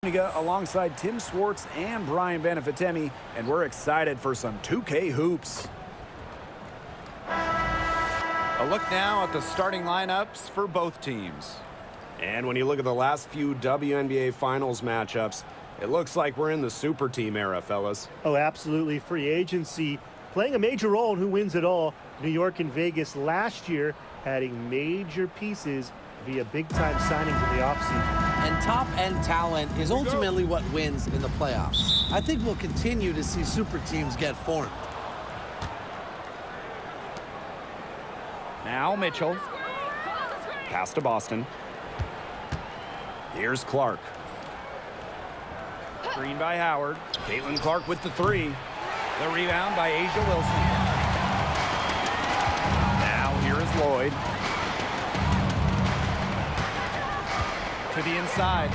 Alongside Tim Swartz and Brian Benefitemi, and we're excited for some 2K hoops. A look now at the starting lineups for both teams. And when you look at the last few WNBA Finals matchups, it looks like we're in the super team era, fellas. Oh, absolutely. Free agency playing a major role in who wins it all. New York and Vegas last year adding major pieces via big-time signings in the offseason. And top-end talent is ultimately what wins in the playoffs. I think we'll continue to see super teams get formed. Now Mitchell. Pass to Boston. Here's Clark. Screen by Howard. Caitlin Clark with the three. The rebound by A'ja Wilson. Now here is Lloyd. To the inside.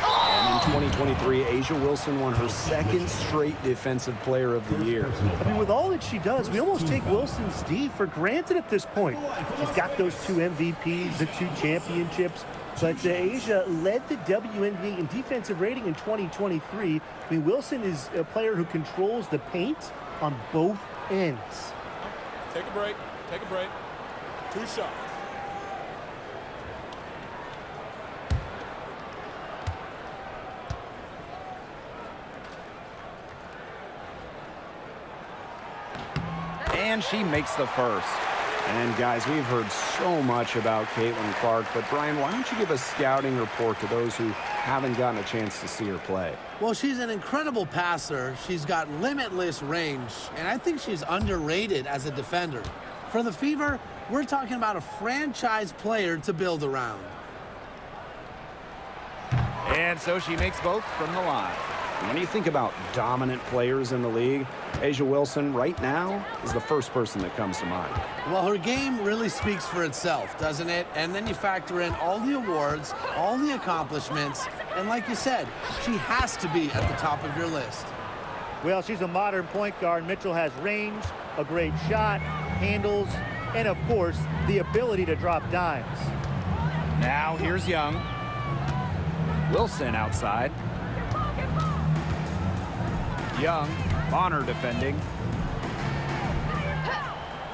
And in 2023, A'ja Wilson won her second straight Defensive Player of the Year. I mean, with all that she does, we almost take Wilson's D for granted at this point. She's got those 2 MVPs, the 2 championships. But A'ja led the WNBA in defensive rating in 2023. I mean, Wilson is a player who controls the paint on both ends. Take a break. Take a break. 2 shots. And she makes the first. And guys, we've heard so much about Caitlin Clark, but Brian, why don't you give a scouting report to those who haven't gotten a chance to see her play? Well, she's an incredible passer. She's got limitless range, and I think she's underrated as a defender. For the Fever, we're talking about a franchise player to build around. And so she makes both from the line. When you think about dominant players in the league, A'ja Wilson right now is the first person that comes to mind. Well, her game really speaks for itself, doesn't it? And then you factor in all the awards, all the accomplishments, and like you said, she has to be at the top of your list. Well, she's a modern point guard. Mitchell has range, a great shot, handles, and of course, the ability to drop dimes. Now here's Young. Wilson outside. Young, Bonner defending.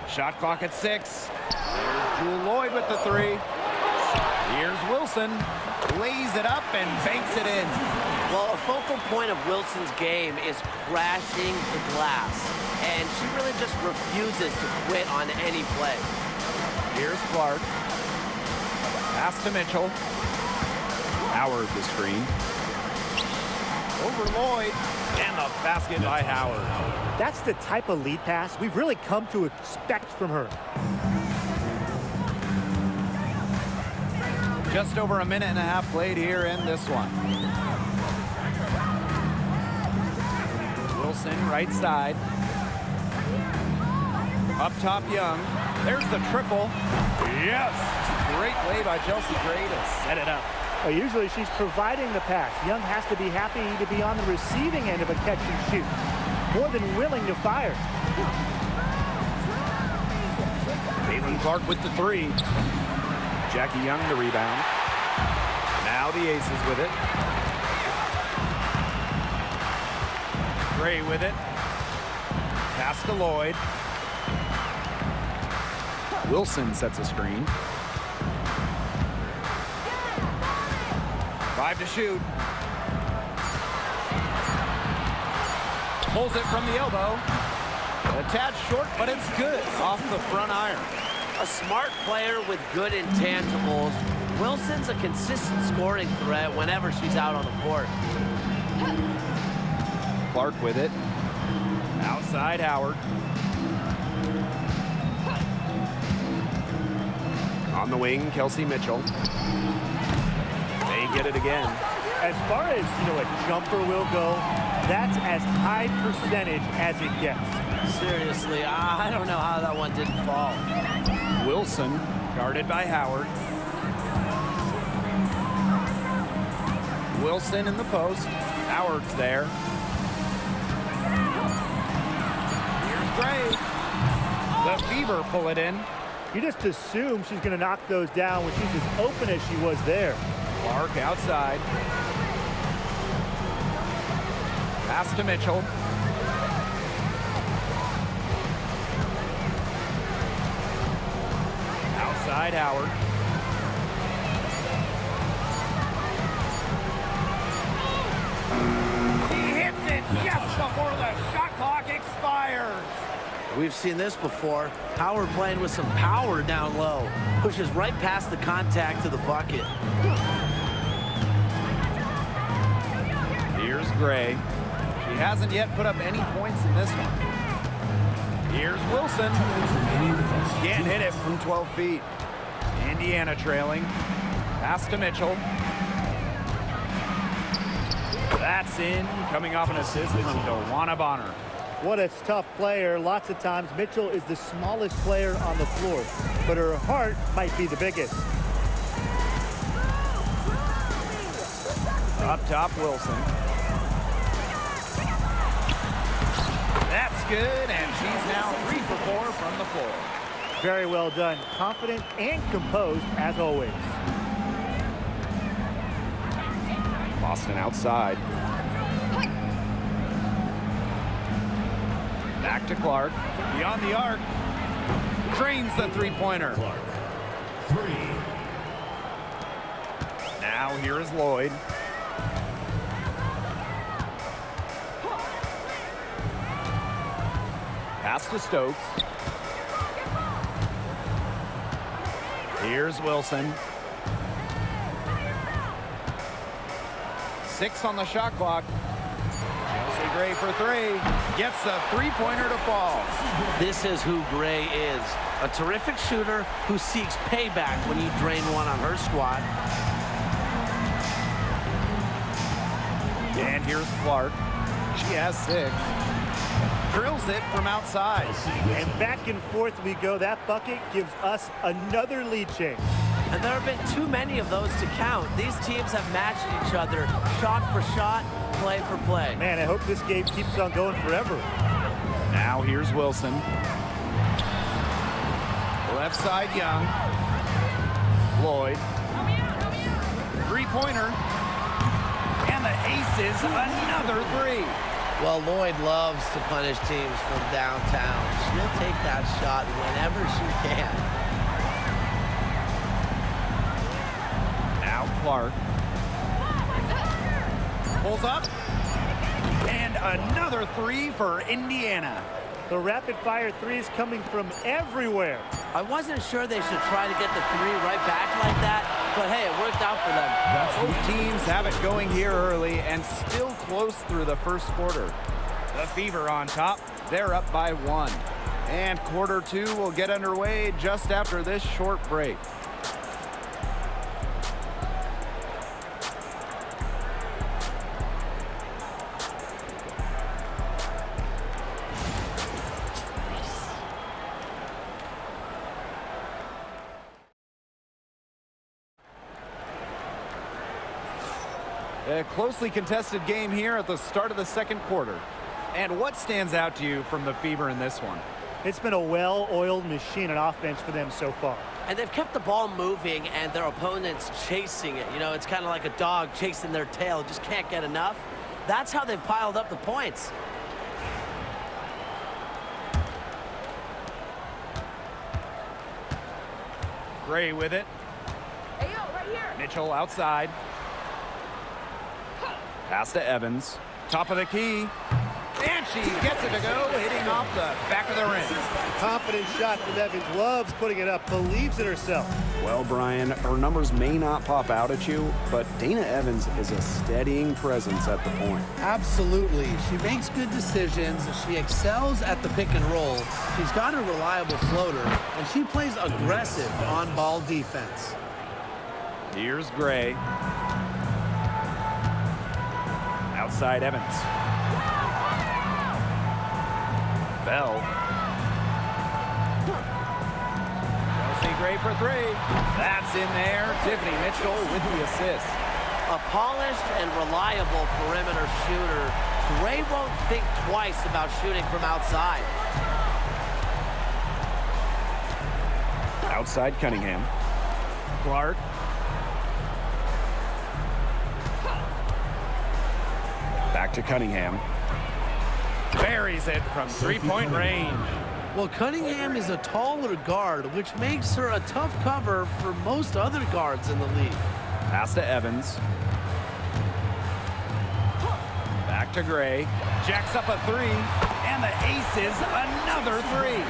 Shot clock at 6. There's Jewel Lloyd with the 3. Here's Wilson. Lays it up and banks it in. Well, a focal point of Wilson's game is crashing the glass. And she really just refuses to quit on any play. Here's Clark. Pass to Mitchell. Howard the screen. Over Lloyd. And the basket by Howard. That's the type of lead pass we've really come to expect from her. Just over a minute and a half played here in this one. Wilson, right side. Up top, Young. There's the triple. Yes! Great play by Chelsea Gray to set it up. Usually she's providing the pass. Young has to be happy to be on the receiving end of a catch and shoot. More than willing to fire. Caitlin Clark with the 3. Jackie Young the rebound. Now the Aces with it. Gray with it. Pass to Lloyd. Wilson sets a screen. 5 to shoot. Pulls it from the elbow. A tad short, but it's good off the front iron. A smart player with good intangibles. Wilson's a consistent scoring threat whenever she's out on the court. Clark with it. Outside Howard. On the wing, Kelsey Mitchell. They get it again. As far as, a jumper will go, that's as high percentage as it gets. Seriously, I don't know how that one didn't fall. Wilson, guarded by Howard. Wilson in the post. Howard's there. Here's Gray. The Fever pull it in. You just assume she's going to knock those down when she's as open as she was there. Clark outside. Pass to Mitchell. Outside Howard. He hits it just before the shot clock expires. We've seen this before. Howard playing with some power down low. Pushes right past the contact to the bucket. Here's Gray. She hasn't yet put up any points in this one. Here's Wilson. Can't hit it from 12 feet. Indiana trailing. Pass to Mitchell. That's in, coming off an assist from DeWanna Bonner. What a tough player. Lots of times, Mitchell is the smallest player on the floor, but her heart might be the biggest. Up top, Wilson. That's good, and she's now 3 for 4 from the floor. Very well done. Confident and composed, as always. Boston outside. Back to Clark. Beyond the arc. Trains the three-pointer. Now here is Lloyd. Pass to Stokes. Here's Wilson. 6 on the shot clock. Chelsea Gray for 3. Gets a three-pointer to fall. This is who Gray is. A terrific shooter who seeks payback when you drain one on her squad. And here's Clark. She has 6. Drills it from outside. And back and forth we go. That bucket gives us another lead change. And there have been too many of those to count. These teams have matched each other shot for shot, play for play. Man, I hope this game keeps on going forever. Now here's Wilson. Left side, Young. Lloyd. Three-pointer. And the ace is another 3. Well, Lloyd loves to punish teams from downtown. She'll take that shot whenever she can. Now Clark. Pulls up. And another 3 for Indiana. The rapid-fire threes coming from everywhere. I wasn't sure they should try to get the 3 right back like that, but hey, it worked out for them. Both teams have it going here early and still close through the first quarter. The Fever on top. They're up by 1. And quarter 2 will get underway just after this short break. A closely contested game here at the start of the second quarter. And what stands out to you from the Fever in this one? It's been a well-oiled machine on offense for them so far. And they've kept the ball moving and their opponents chasing it. You know, it's kind of like a dog chasing their tail, just can't get enough. That's how they've piled up the points. Gray with it. Hey, yo, right here. Mitchell outside. Pass to Evans. Top of the key. And she gets it to go, hitting off the back of the rim. Confident shot from Evans. Loves putting it up. Believes in herself. Well, Brian, her numbers may not pop out at you, but Dana Evans is a steadying presence at the point. Absolutely. She makes good decisions. She excels at the pick and roll. She's got a reliable floater, and she plays aggressive on-ball defense. Here's Gray. Outside Evans. Bell. Chelsea Gray for 3. That's in there. Tiffany Mitchell with the assist. A polished and reliable perimeter shooter. Gray won't think twice about shooting from outside. Outside Cunningham. Clark. Back Back to Cunningham. Buries it from three-point range. Well, Cunningham is a taller guard, which makes her a tough cover for most other guards in the league. Pass to Evans. Back to Gray. Jacks up a three, and the ace is another three.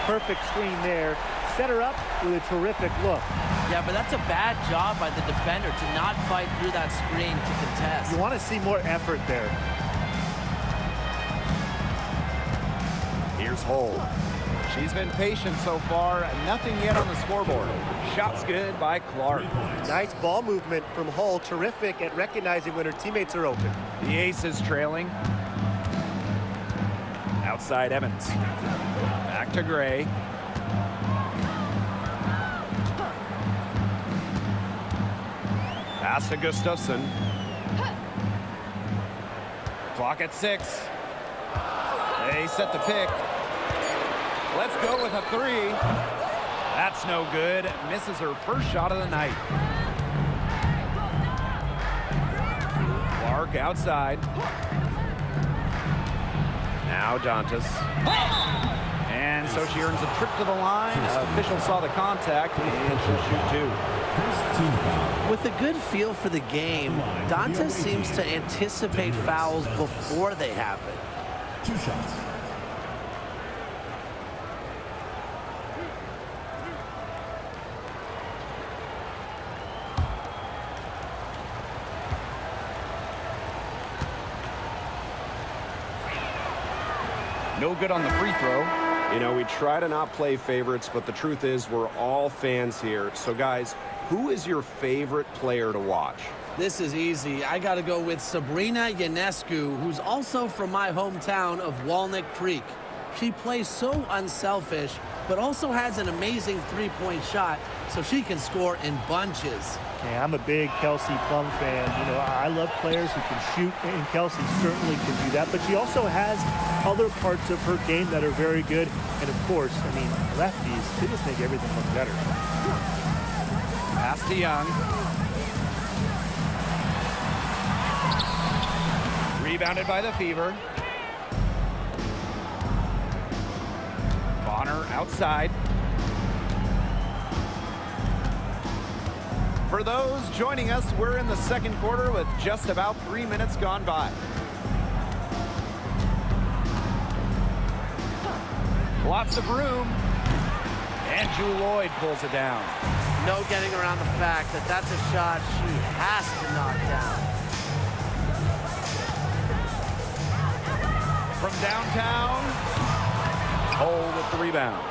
Perfect screen there. Set her up with a terrific look. Yeah, but that's a bad job by the defender to not fight through that screen to contest. You want to see more effort there. Here's Hull. She's been patient so far. Nothing yet on the scoreboard. Shot's good by Clark. Nice ball movement from Hull. Terrific at recognizing when her teammates are open. The ace is trailing. Outside Evans. Back to Gray. Pass to Gustafson. Clock at 6. They set the pick. Let's go with a three. That's no good. Misses her first shot of the night. Clark outside. Now Dantas. And so she earns a trip to the line. Official saw the contact, and she'll shoot two. With a good feel for the game, Dantas seems to anticipate fouls before they happen. 2 shots. No good on the free throw. You know, we try to not play favorites, but the truth is we're all fans here. So, guys, who is your favorite player to watch? This is easy. I got to go with Sabrina Ionescu, who's also from my hometown of Walnut Creek. She plays so unselfish, but also has an amazing three-point shot, so she can score in bunches. Yeah, I'm a big Kelsey Plum fan. You know, I love players who can shoot, and Kelsey certainly can do that. But she also has other parts of her game that are very good. And, of course, I mean, lefties, they just make everything look better. Pass to Young. Rebounded by the Fever. Bonner outside. For those joining us, we're in the second quarter with just about 3 minutes gone by. Lots of room. And Jewel Lloyd pulls it down. No getting around the fact that that's a shot she has to knock down. From downtown, Hull with the rebound.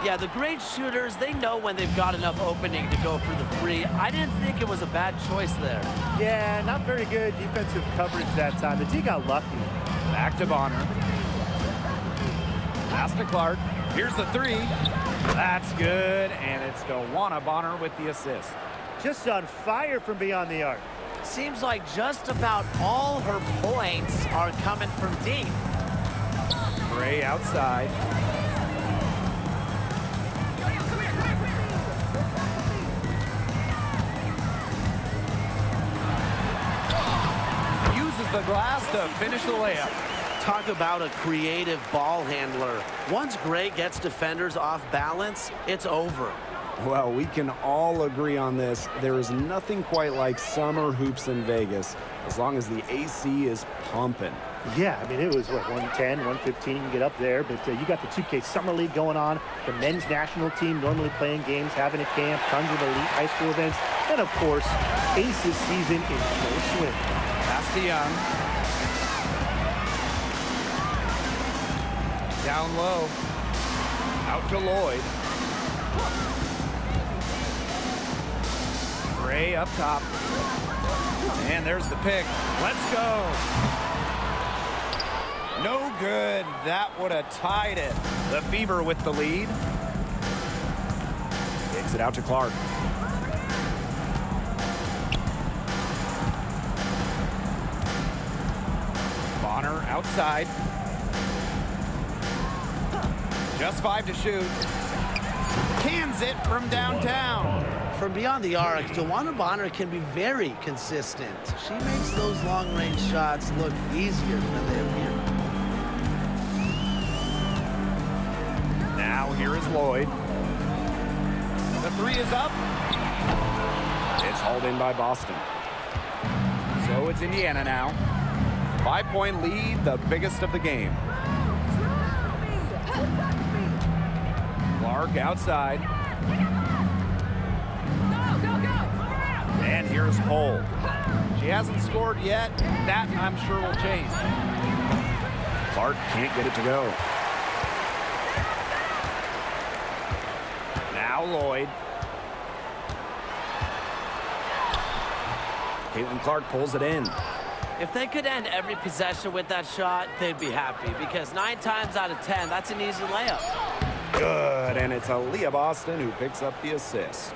Yeah, the great shooters, they know when they've got enough opening to go for the three. I didn't think it was a bad choice there. Yeah, not very good defensive coverage that time. The team got lucky. Back to Bonner. Pass to Clark. Here's the three. That's good, and it's Dawana Bonner with the assist. Just on fire from beyond the arc. Seems like just about all her points are coming from deep. Gray outside. Uses the glass to finish the layup. Talk about a creative ball handler. Once Gray gets defenders off balance, it's over. Well, we can all agree on this. There is nothing quite like summer hoops in Vegas, as long as the AC is pumping. Yeah, I mean, it was, what, 110, 115, you can get up there. But you got the 2K Summer League going on, the men's national team normally playing games, having a camp, tons of elite high school events, and, of course, Aces season in full swing. Pass to Young. Down low. Out to Lloyd. Gray up top. And there's the pick. Let's go. No good. That would have tied it. The Fever with the lead. Takes it out to Clark. Bonner outside. Just 5 to shoot. Cans it from downtown. From beyond the arc, Joanna Bonner can be very consistent. She makes those long-range shots look easier than they appear. Now here is Lloyd. The three is up. It's hauled in by Boston. So it's Indiana now. 5-point lead, the biggest of the game. Clark outside. And here's Cole. She hasn't scored yet. That, I'm sure, will change. Clark can't get it to go. Now Lloyd. Caitlin Clark pulls it in. If they could end every possession with that shot, they'd be happy because 9 times out of 10, that's an easy layup. Good, and it's Aaliyah Boston who picks up the assist.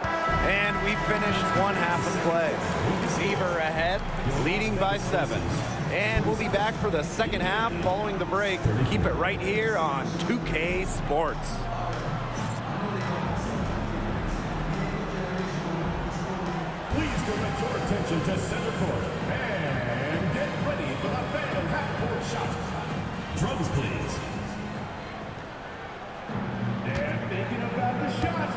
And we finished one half of play. Fever ahead, leading by 7. And we'll be back for the second half following the break. Keep it right here on 2K Sports. Please direct your attention to center court and get ready for the fan half-court shot. Drums, please. And thinking about the shot.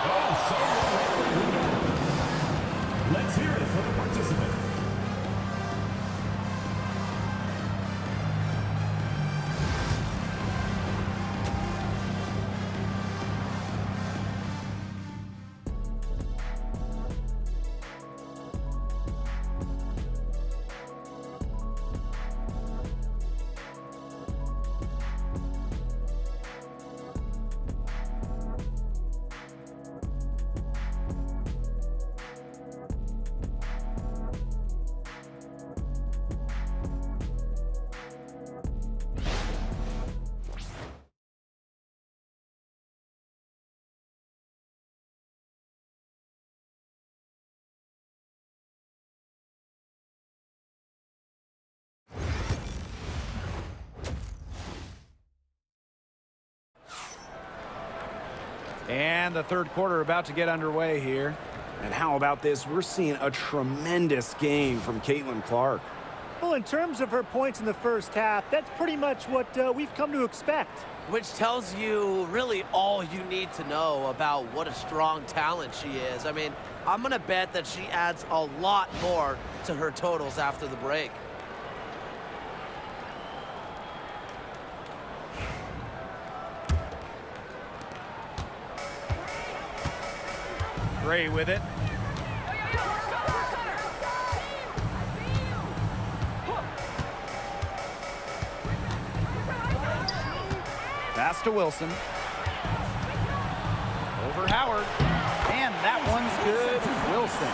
Oh, so let's hear it for the participant. And the third quarter about to get underway here. And how about this? We're seeing a tremendous game from Caitlin Clark. Well, in terms of her points in the first half, that's pretty much what we've come to expect. Which tells you really all you need to know about what a strong talent she is. I mean, I'm going to bet that she adds a lot more to her totals after the break. Gray with it. Pass to Wilson. Over Howard. And that one's good. Wilson.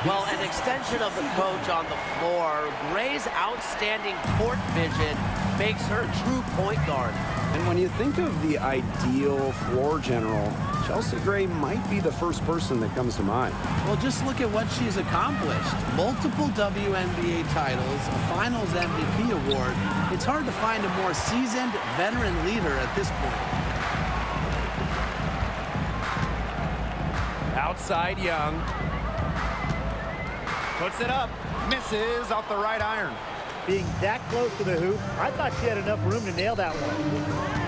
Well, an extension of the coach on the floor. Gray's outstanding court vision makes her a true point guard. And when you think of the ideal floor general, Chelsea Gray might be the first person that comes to mind. Well, just look at what she's accomplished. Multiple WNBA titles, a Finals MVP award. It's hard to find a more seasoned veteran leader at this point. Outside Young. Puts it up. Misses off the right iron. Being that close to the hoop, I thought she had enough room to nail that one.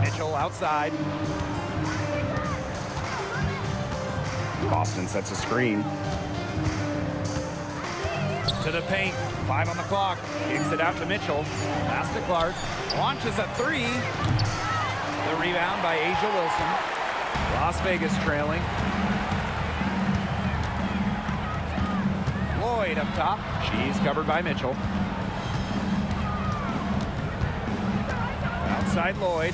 Mitchell outside. Boston sets a screen. To the paint. 5 on the clock. Kicks it out to Mitchell. Pass to Clark. Launches a 3. The rebound by Asia Wilson. Las Vegas trailing. Lloyd up top. She's covered by Mitchell. Outside Lloyd.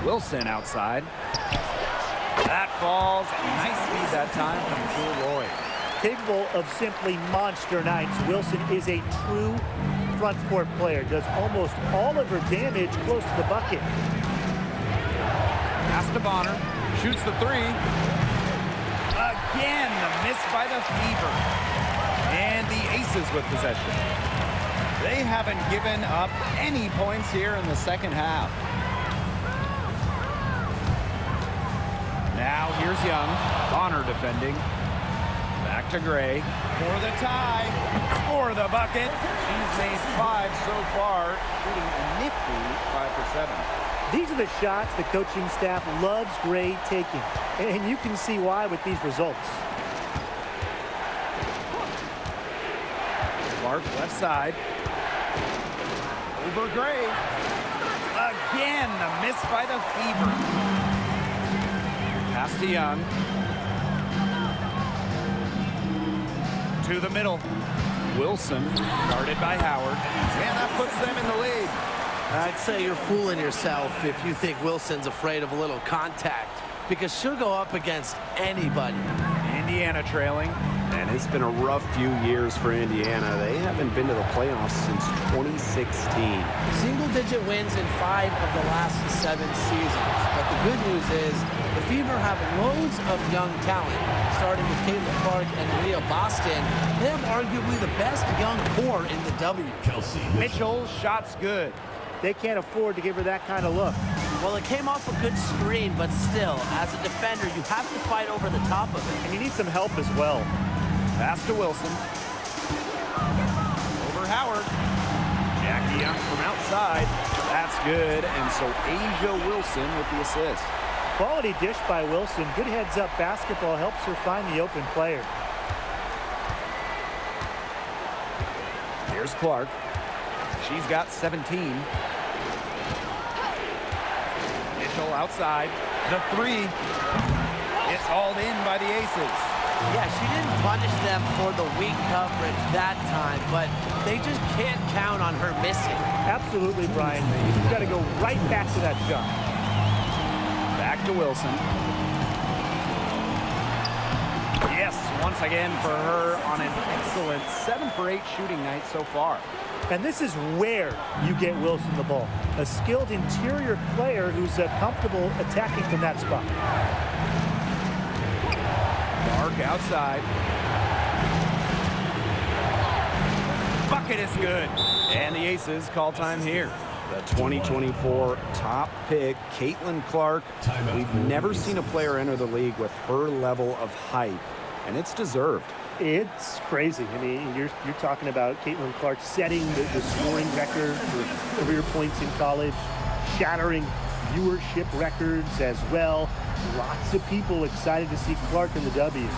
Wilson outside. That falls. Nice feed that time from Jewel Lloyd. Capable of simply monster nights, Wilson is a true front court player. Does almost all of her damage close to the bucket. Pass to Bonner. Shoots the 3. Again, the miss by the Fever. And the Aces with possession. They haven't given up any points here in the second half. Now here's Young. Bonner defending. Back to Gray for the tie, for the bucket. She's made 5 so far, shooting a nifty 5 for 7. These are the shots the coaching staff loves Gray taking, and you can see why with these results. Clark left side. Over Gray. Again, the miss by the Fever. Pass to Young. To the middle. Wilson, guarded by Howard. And that puts them in the lead. I'd say you're fooling yourself if you think Wilson's afraid of a little contact, because she'll go up against anybody. Indiana trailing. And it's been a rough few years for Indiana. They haven't been to the playoffs since 2016. Single-digit wins in 5 of the last 7 seasons. But the good news is the Fever have loads of young talent, starting with Caitlin Clark and Leah Boston. They have arguably the best young core in the W. Mitchell, shot's good. They can't afford to give her that kind of look. Well, it came off a good screen, but still, as a defender, you have to fight over the top of it. And you need some help as well. Pass to Wilson. Over Howard. Jackie Young from outside. That's good. And so Asia Wilson with the assist. Quality dish by Wilson. Good heads-up basketball helps her find the open player. Here's Clark. She's got 17. Mitchell outside. The 3. It's hauled in by the Aces. Yeah, she didn't punish them for the weak coverage that time, but they just can't count on her missing. Absolutely, Brian. You've got to go right back to that shot. Back to Wilson. Yes, once again for her on an excellent 7 for 8 shooting night so far. And this is where you get Wilson the ball. A skilled interior player who's comfortable attacking from that spot. Clark outside. Bucket is good. And the Aces call time here. The 2024 top pick, Caitlin Clark. We've never seen a player enter the league with her level of hype, and it's deserved. It's crazy. I mean, you're talking about Caitlin Clark setting the scoring record for career points in college, shattering viewership records as well. Lots of people excited to see Clark in the W.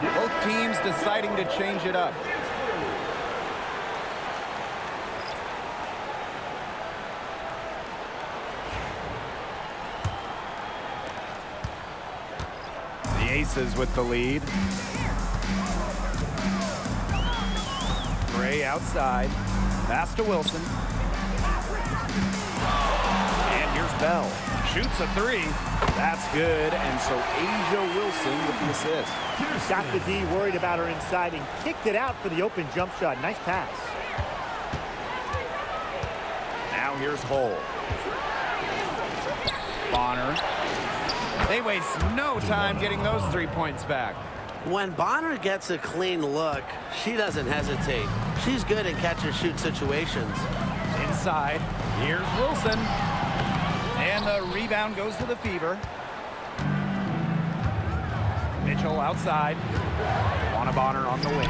Both teams deciding to change it up. The Aces with the lead. Gray outside. Pass to Wilson. And here's Bell. Shoots a 3. That's good. And so Asia Wilson with the assist. Got the D worried about her inside and kicked it out for the open jump shot. Nice pass. Now here's Hull. Bonner. They waste no time getting those 3 points back. When Bonner gets a clean look, she doesn't hesitate. She's good in catch-and-shoot situations. Inside, here's Wilson. And the rebound goes to the Fever. Mitchell outside. Bonner on the wing.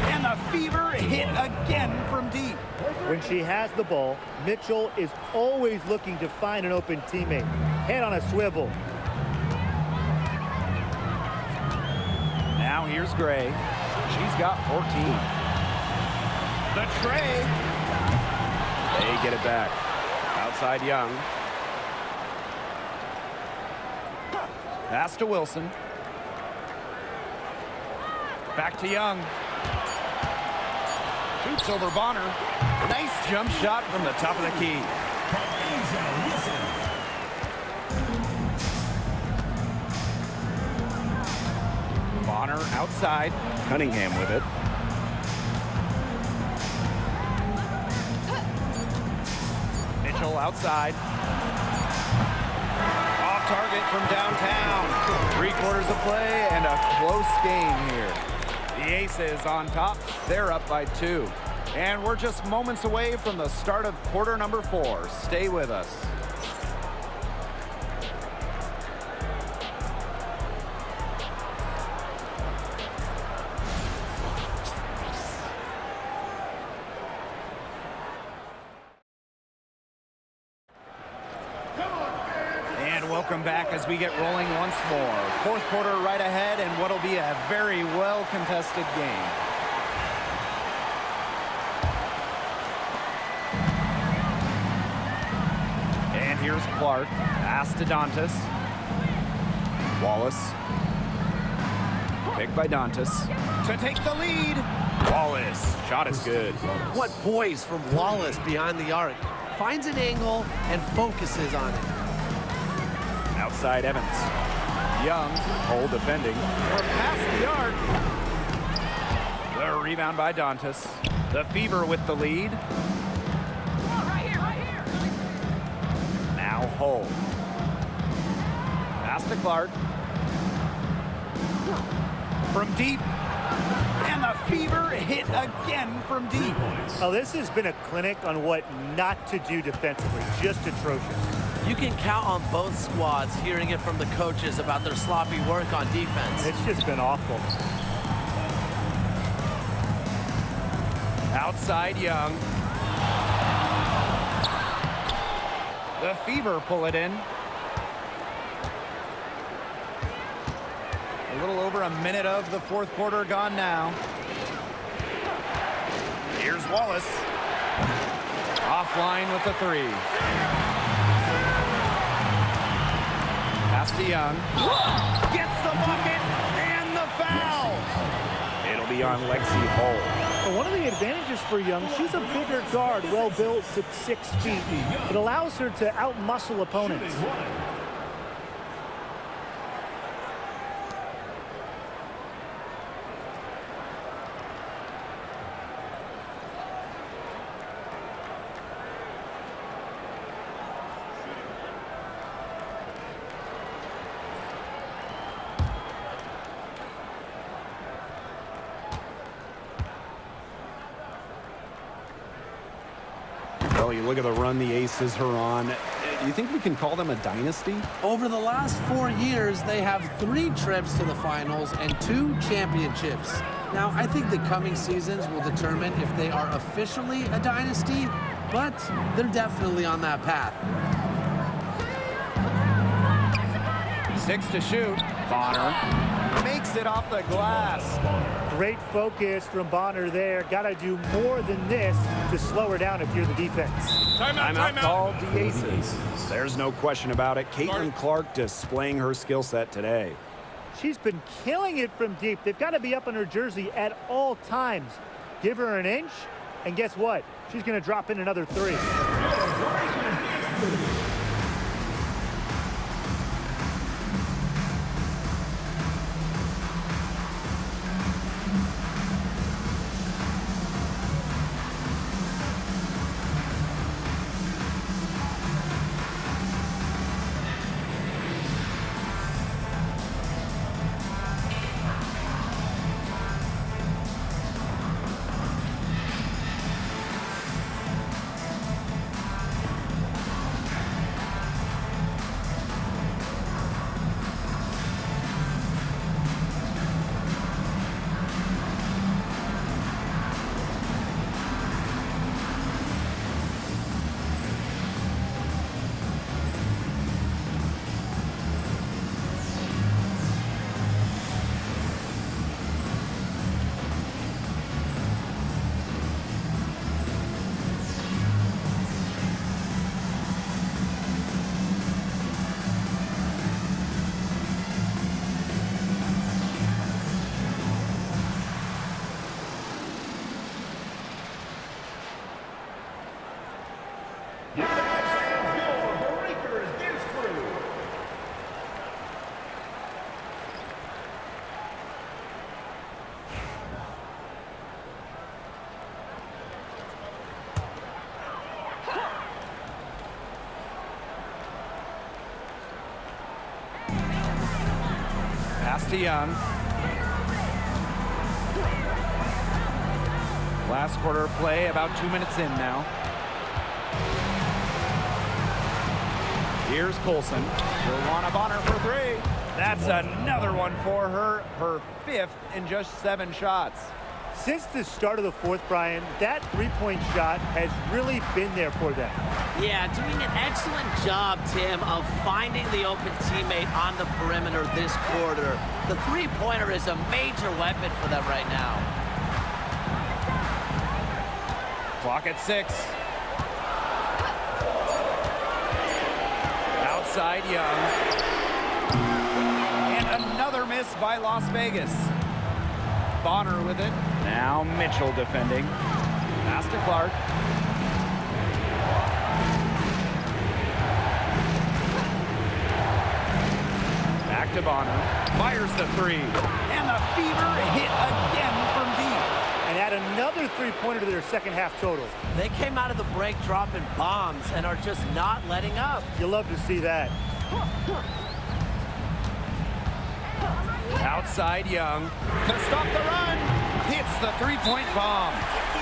And the Fever hit again from deep. When she has the ball, Mitchell is always looking to find an open teammate. Head on a swivel. Now here's Gray. She's got 14. The tray. They get it back. Outside Young. Pass to Wilson. Back to Young. Shoots over Bonner. Nice jump shot from the top of the key. Bonner outside. Cunningham with it. Mitchell outside. Off target from downtown. 3/4 of play and a close game here. The Aces on top. They're up by 2. And we're just moments away from the start of quarter number 4. Stay with us. Welcome back as we get rolling once more. 4th quarter right ahead and what'll be a very well contested game. And here's Clark. Pass to Dantas. Wallace. Picked by Dantas. To take the lead. Wallace. Shot is good. What poise from Wallace behind the arc. Finds an angle and focuses on it. Outside Evans. Young, Hole defending. From past the arc. The rebound by Dantas. The Fever with the lead. Right here. Now Hole. Pass to Clark. From deep. And the Fever hit again from deep. Oh, this has been a clinic on what not to do defensively. Just atrocious. You can count on both squads hearing it from the coaches about their sloppy work on defense. It's just been awful. Outside Young. The Fever pull it in. A little over a minute of the 4th quarter gone now. Here's Wallace. Offline with the 3. Pass to Young. Gets the bucket and the foul. It'll be on Lexi Hole. Well, one of the advantages for Young, she's a bigger guard, well built at 6 feet. It allows her to outmuscle opponents. Well, you look at the run the Aces are on. Do you think we can call them a dynasty? Over the last 4 years, they have 3 trips to the finals and 2 championships. Now, I think the coming seasons will determine if they are officially a dynasty, but they're definitely on that path. 6 to shoot. Bonner makes it off the glass. Great focus from Bonner there. Got to do more than this to slow her down if you're the defense. Timeout called the Aces. There's no question about it. Caitlin Clark displaying her skill set today. She's been killing it from deep. They've got to be up on her jersey at all times. Give her an inch, and guess what? She's going to drop in another 3. to Young. Last quarter play, about 2 minutes in now. Here's Colson. Luana Bonner for three. That's another one for her. Her fifth in just 7 shots. Since the start of the fourth, Brian, that three-point shot has really been there for them. Yeah, doing an excellent job, Tim, of finding the open teammate on the perimeter this quarter. The three-pointer is a major weapon for them right now. Clock at 6. Outside Young. And another miss by Las Vegas. Bonner with it. Now Mitchell defending. Pass to Clark. Back to Bonner. Fires the three. And the Fever hit again from deep. And add another three-pointer to their second half total. They came out of the break dropping bombs and are just not letting up. You'll love to see that. Outside Young. To stop the run. Hits the three-point bomb.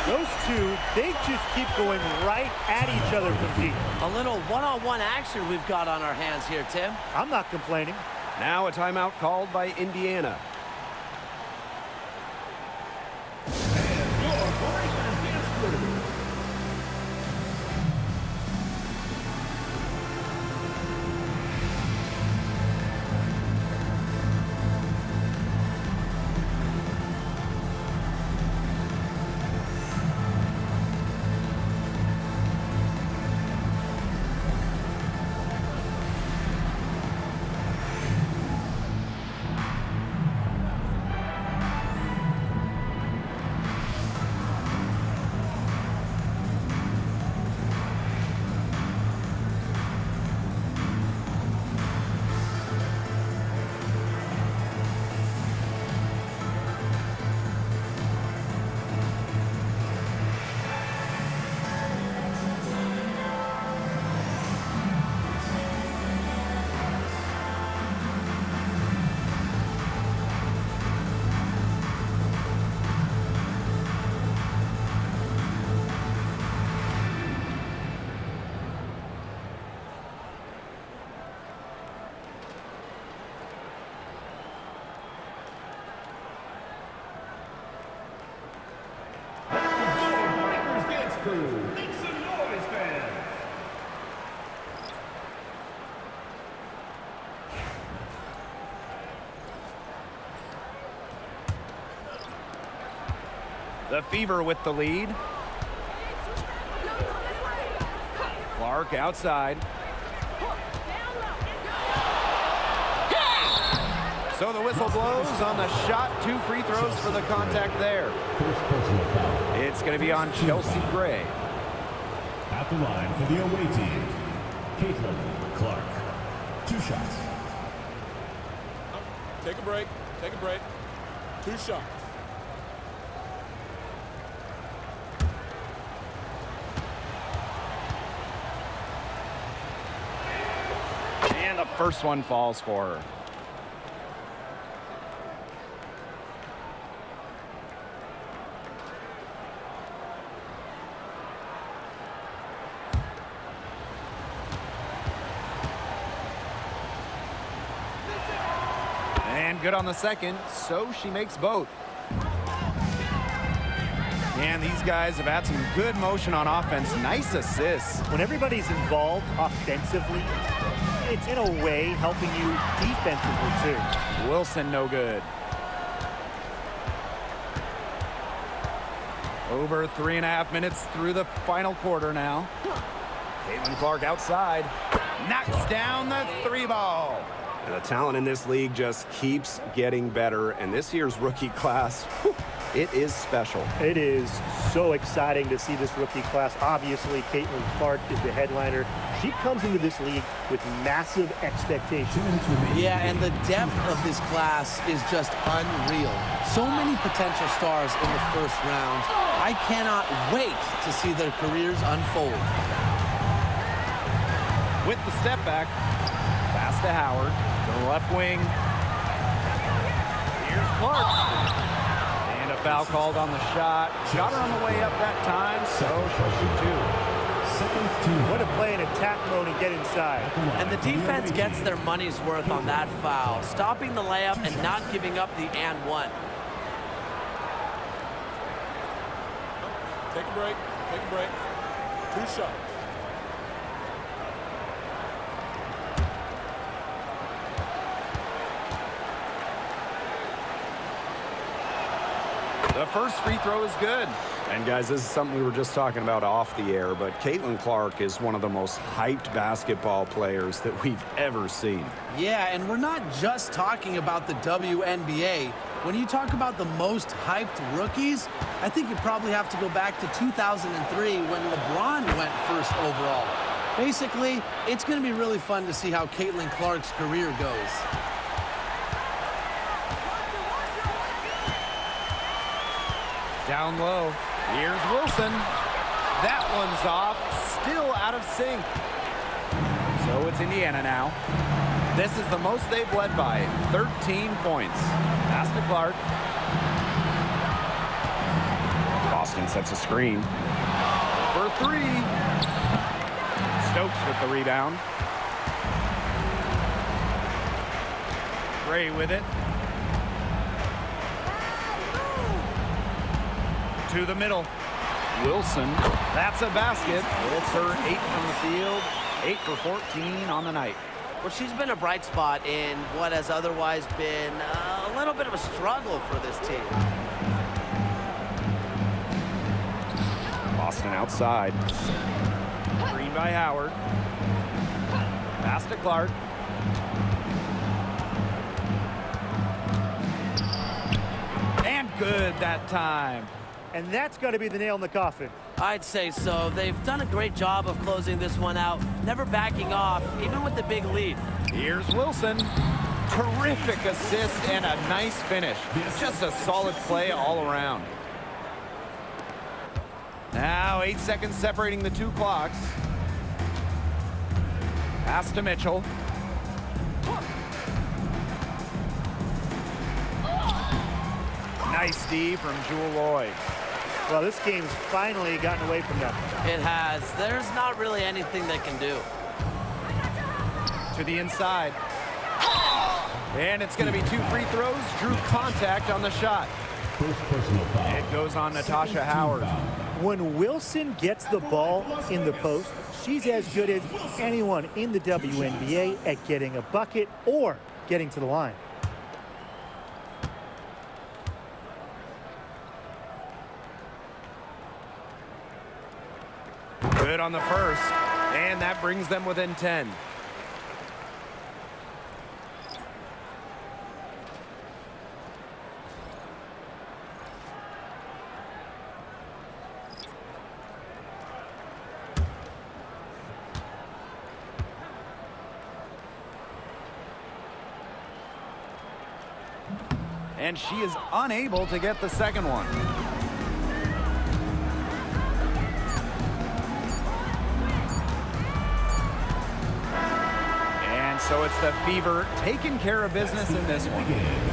Those two, they just keep going right at each other from deep. A little one-on-one action we've got on our hands here, Tim. I'm not complaining. Now a timeout called by Indiana. The Fever with the lead. Clark outside. So the whistle blows on the shot. 2 free throws for the contact there. It's going to be on Chelsea Gray. At the line for the away team, Caitlin Clark. 2 shots. Take a break. Take a break. 2 shots. And the first one falls for her. And good on the second, so she makes both. And these guys have had some good motion on offense. Nice assists. When everybody's involved offensively, it's in a way helping you defensively too. Wilson no good. Over 3.5 minutes through the final quarter now. Caitlin Clark outside. Knocks down the 3 ball. And the talent in this league just keeps getting better. And this year's rookie class, whew, it is special. It is so exciting to see this rookie class. Obviously, Caitlin Clark is the headliner. She comes into this league with massive expectations. Yeah, and the depth of this class is just unreal. So many potential stars in the first round. I cannot wait to see their careers unfold. With the step back, pass to Howard, the left wing. Clark. And a foul called on the shot. Got her on the way up that time, so she'll shoot two. What a play in attack mode and get inside. And the defense gets their money's worth on that foul, stopping the layup and not giving up the and one. Take a break. Take a break. 2 shots. The first free throw is good. And guys, this is something we were just talking about off the air, but Caitlin Clark is one of the most hyped basketball players that we've ever seen. Yeah, and we're not just talking about the WNBA. When you talk about the most hyped rookies, I think you probably have to go back to 2003 when LeBron went first overall. Basically, it's going to be really fun to see how Caitlin Clark's career goes. Down low. Here's Wilson. That one's off. Still out of sync. So it's Indiana now. This is the most they've led by. 13 points. Pass to Clark. Boston sets a screen. For three. Stokes with the rebound. Gray with it. To the middle. Wilson. That's a basket. It's her 8 from the field. 8 for 14 on the night. Well, she's been a bright spot in what has otherwise been a little bit of a struggle for this team. Boston outside. Green by Howard. Pass to Clark. And good that time. And that's got to be the nail in the coffin. I'd say so. They've done a great job of closing this one out, never backing off, even with the big lead. Here's Wilson. Terrific assist and a nice finish. Just a solid play all around. Now 8 seconds separating the two clocks. Pass to Mitchell. Nice D from Jewel Lloyd. Well, this game's finally gotten away from them. It has. There's not really anything they can do. To the inside. And it's going to be 2 free throws. Drew contact on the shot. First personal foul. It goes on Natasha Howard. When Wilson gets the ball in the post, she's as good as anyone in the WNBA at getting a bucket or getting to the line. Good on the first, and that brings them within 10. And she is unable to get the second one. So it's the Fever taking care of business in this one.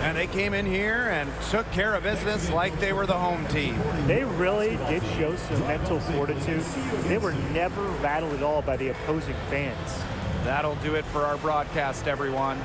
And they came in here and took care of business like they were the home team. They really did show some mental fortitude. They were never rattled at all by the opposing fans. That'll do it for our broadcast, everyone.